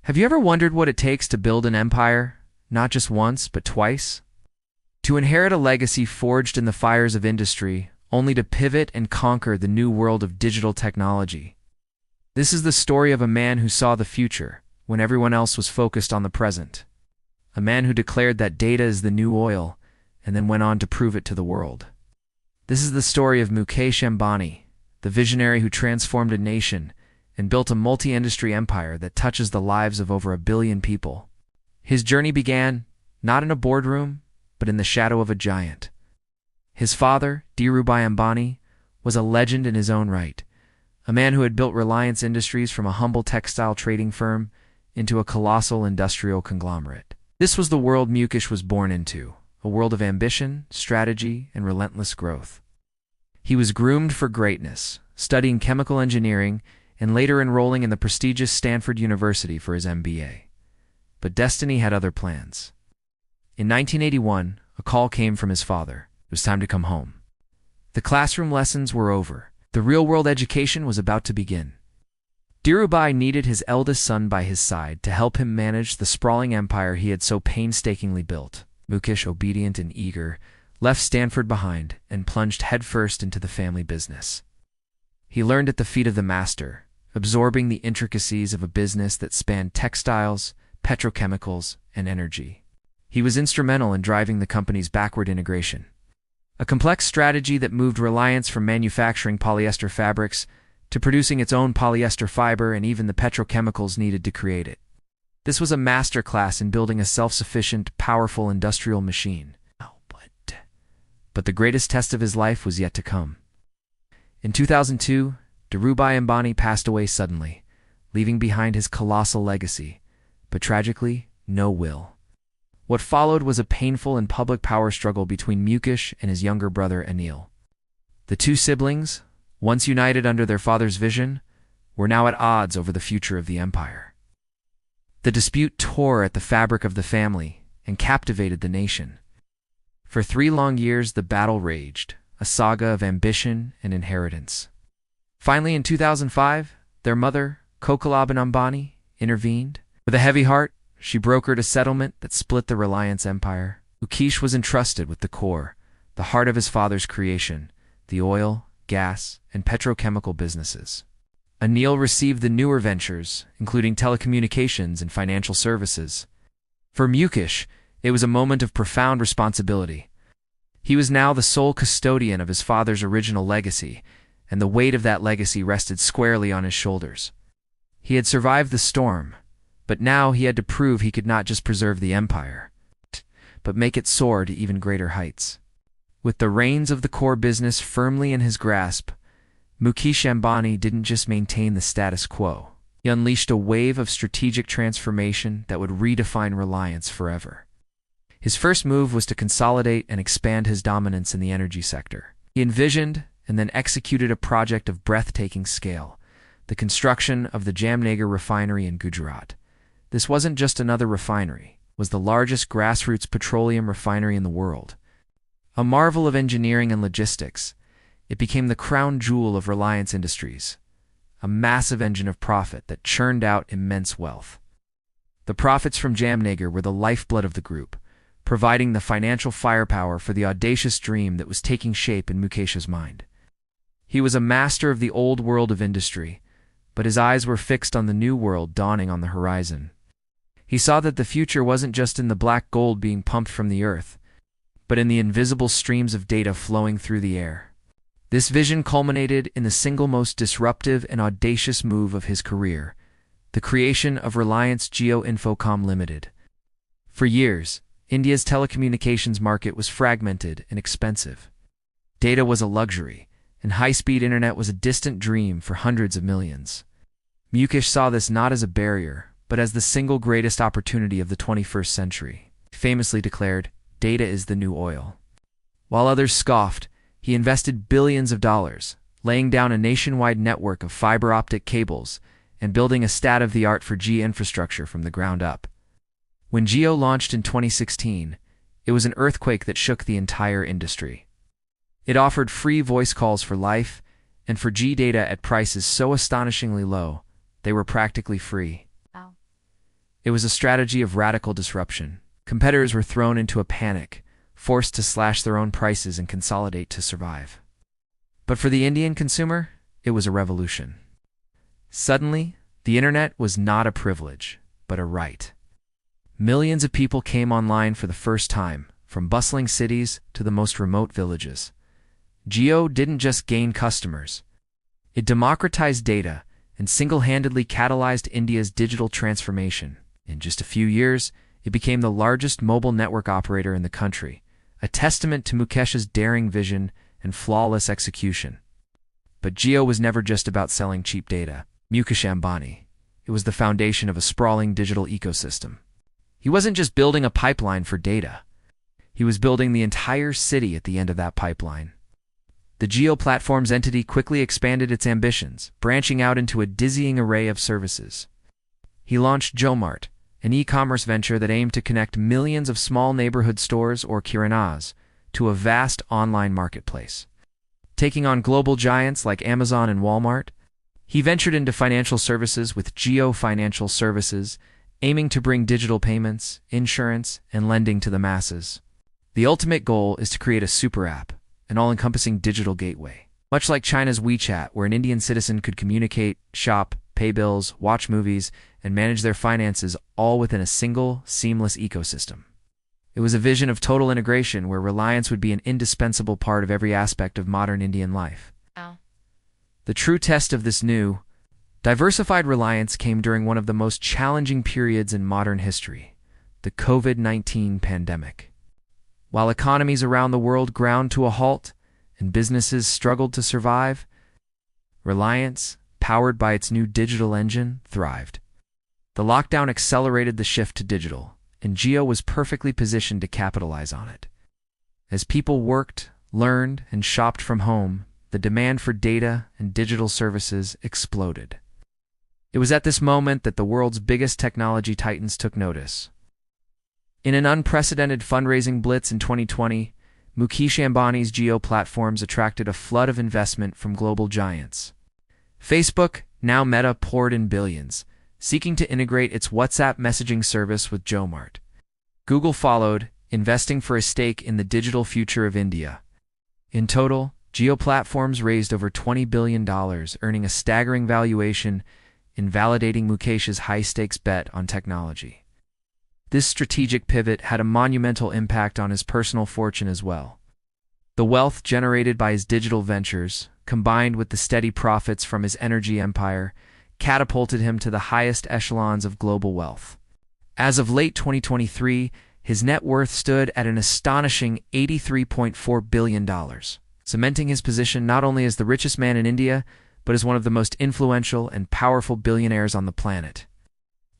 Have you ever wondered what it takes to build an empire, not just once, but twice? To inherit a legacy forged in the fires of industry, only to pivot and conquer the new world of digital technology. This is the story of a man who saw the future when everyone else was focused on the present. A man who declared that data is the new oil, and then went on to prove it to the world. This is the story of Mukesh Ambani, the visionary who transformed a nation and built a multi-industry empire that touches the lives of over 1 billion people. His journey began not in a boardroom, but in the shadow of a giant. His father, Dhirubhai Ambani, was a legend in his own right, a man who had built Reliance Industries from a humble textile trading firm into a colossal industrial conglomerate. This was the world Mukesh was born into, a world of ambition, strategy, and relentless growth. He was groomed for greatness, studying chemical engineering and later enrolling in the prestigious Stanford University for his MBA. But destiny had other plans. In 1981, a call came from his father. It was time to come home. The classroom lessons were over. The real-world education was about to begin. Dhirubhai needed his eldest son by his side to help him manage the sprawling empire he had so painstakingly built. Mukesh, obedient and eager, left Stanford behind and plunged headfirst into the family business. He learned at the feet of the master, absorbing the intricacies of a business that spanned textiles, petrochemicals, and energy. He was instrumental in driving the company's backward integration, a complex strategy that moved Reliance from manufacturing polyester fabrics to producing its own polyester fiber and even the petrochemicals needed to create it. This was a masterclass in building a self-sufficient, powerful industrial machine. But the greatest test of his life was yet to come. In 2002, Dhirubhai Ambani passed away suddenly, leaving behind his colossal legacy, but tragically, no will. What followed was a painful and public power struggle between Mukesh and his younger brother Anil. The two siblings, once united under their father's vision, were now at odds over the future of the empire. The dispute tore at the fabric of the family and captivated the nation. For 3 long years, the battle raged, a saga of ambition and inheritance. Finally, in 2005, their mother, Kokalaban Ambani, intervened. With a heavy heart, she brokered a settlement that split the Reliance empire. Mukesh was entrusted with the core, the heart of his father's creation, the oil, gas, and petrochemical businesses. Anil received the newer ventures, including telecommunications and financial services. For Mukesh, it was a moment of profound responsibility. He was now the sole custodian of his father's original legacy, and the weight of that legacy rested squarely on his shoulders. He had survived the storm, but now he had to prove he could not just preserve the empire, but make it soar to even greater heights. With the reins of the core business firmly in his grasp, Mukesh Ambani didn't just maintain the status quo. He unleashed a wave of strategic transformation that would redefine Reliance forever. His first move was to consolidate and expand his dominance in the energy sector. He envisioned and then executed a project of breathtaking scale, the construction of the Jamnagar refinery in Gujarat. This wasn't just another refinery, it was the largest grassroots petroleum refinery in the world. A marvel of engineering and logistics, it became the crown jewel of Reliance Industries, a massive engine of profit that churned out immense wealth. The profits from Jamnagar were the lifeblood of the group, providing the financial firepower for the audacious dream that was taking shape in Mukesh's mind. He was a master of the old world of industry, but his eyes were fixed on the new world dawning on the horizon. He saw that the future wasn't just in the black gold being pumped from the earth, but in the invisible streams of data flowing through the air. This vision culminated in the single most disruptive and audacious move of his career, the creation of Reliance Jio Infocom Limited. For years, India's telecommunications market was fragmented and expensive. Data was a luxury, and high-speed internet was a distant dream for hundreds of millions. Mukesh saw this not as a barrier, but as the single greatest opportunity of the 21st century. He famously declared, "Data is the new oil." While others scoffed, he invested billions of dollars, laying down a nationwide network of fiber optic cables and building a state-of-the-art 4G infrastructure from the ground up. When Jio launched in 2016, it was an earthquake that shook the entire industry. It offered free voice calls for life and 4G data at prices so astonishingly low, they were practically free. Wow. It was a strategy of radical disruption. Competitors were thrown into a panic, forced to slash their own prices and consolidate to survive. But for the Indian consumer, it was a revolution. Suddenly, the internet was not a privilege, but a right. Millions of people came online for the first time, from bustling cities to the most remote villages. Jio didn't just gain customers. It democratized data and single-handedly catalyzed India's digital transformation. In just a few years, it became the largest mobile network operator in the country, a testament to Mukesh's daring vision and flawless execution. But Jio was never just about selling cheap data. Mukesh Ambani. It was the foundation of a sprawling digital ecosystem. He wasn't just building a pipeline for data. He was building the entire city at the end of that pipeline. The Jio Platforms entity quickly expanded its ambitions, branching out into a dizzying array of services. He launched JioMart, an e-commerce venture that aimed to connect millions of small neighborhood stores or kiranas to a vast online marketplace. Taking on global giants like Amazon and Walmart, he ventured into financial services with Jio Financial Services, aiming to bring digital payments, insurance, and lending to the masses. The ultimate goal is to create a super app, an all-encompassing digital gateway. Much like China's WeChat, where an Indian citizen could communicate, shop, pay bills, watch movies, and manage their finances all within a single, seamless ecosystem. It was a vision of total integration where reliance would be an indispensable part of every aspect of modern Indian life. Wow. The true test of this new, diversified reliance came during one of the most challenging periods in modern history, the COVID-19 pandemic. While economies around the world ground to a halt and businesses struggled to survive, Reliance, powered by its new digital engine, thrived. The lockdown accelerated the shift to digital, and Jio was perfectly positioned to capitalize on it. As people worked, learned, and shopped from home, the demand for data and digital services exploded. It was at this moment that the world's biggest technology titans took notice. In an unprecedented fundraising blitz in 2020, Mukesh Ambani's Jio Platforms attracted a flood of investment from global giants. Facebook, now Meta, poured in billions, seeking to integrate its WhatsApp messaging service with JioMart. Google followed, investing for a stake in the digital future of India. In total, Jio Platforms raised over $20 billion, earning a staggering valuation in validating Mukesh's high-stakes bet on technology. This strategic pivot had a monumental impact on his personal fortune as well. The wealth generated by his digital ventures, combined with the steady profits from his energy empire, catapulted him to the highest echelons of global wealth. As of late 2023, his net worth stood at an astonishing $83.4 billion, cementing his position not only as the richest man in India, but as one of the most influential and powerful billionaires on the planet.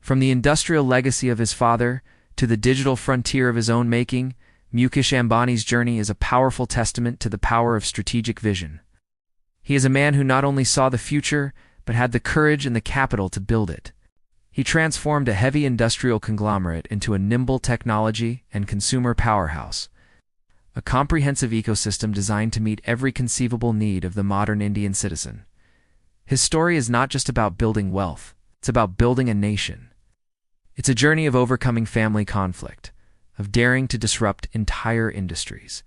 From the industrial legacy of his father to the digital frontier of his own making, Mukesh Ambani's journey is a powerful testament to the power of strategic vision. He is a man who not only saw the future, but had the courage and the capital to build it. He transformed a heavy industrial conglomerate into a nimble technology and consumer powerhouse, a comprehensive ecosystem designed to meet every conceivable need of the modern Indian citizen. His story is not just about building wealth, it's about building a nation. It's a journey of overcoming family conflict, of daring to disrupt entire industries,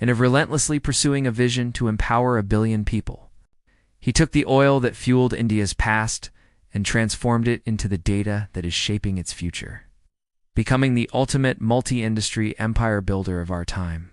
and of relentlessly pursuing a vision to empower 1 billion people. He took the oil that fueled India's past and transformed it into the data that is shaping its future, becoming the ultimate multi-industry empire builder of our time.